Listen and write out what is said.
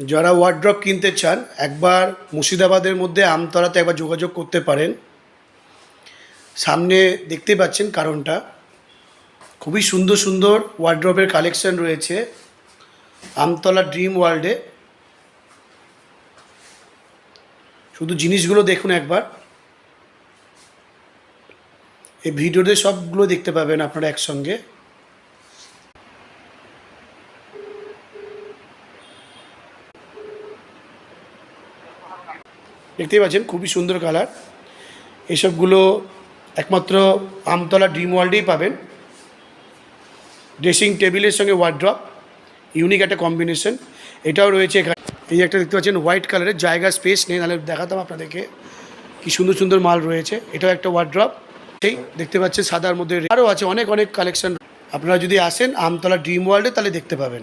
যারা ওয়ার্ড্রপ কিনতে চান একবার মুর্শিদাবাদের মধ্যে আমতলাতে একবার যোগাযোগ করতে পারেন। সামনে দেখতে পাচ্ছেন কারণটা, খুবই সুন্দর সুন্দর ওয়ার্ড্রপের কালেকশন রয়েছে আমতলা ড্রিম ওয়ার্ল্ডে। শুধু জিনিসগুলো দেখুন একবার, এই ভিডিওতে সবগুলো দেখতে পাবেন আপনারা একসঙ্গে। দেখতেই পাচ্ছেন খুবই সুন্দর কালার। এসবগুলো একমাত্র আমতলা ড্রিম ওয়ার্ল্ডেই পাবেন। ড্রেসিং টেবিলের সঙ্গে ওয়ার্ড্রপ, ইউনিক একটা কম্বিনেশন। এটাও রয়েছে এখানে। এই একটা দেখতে পাচ্ছেন হোয়াইট কালারের, জায়গা স্পেস নেই, নাহলে দেখাতাম আপনাদেরকে কি সুন্দর সুন্দর মাল রয়েছে। এটাও একটা ওয়ার্ড্রপ, সেই দেখতে পাচ্ছেন সাদার মধ্যে। আরও আছে অনেক অনেক কালেকশন। আপনারা যদি আসেন আমতলা ড্রিম ওয়ার্ল্ডে তাহলে দেখতে পাবেন।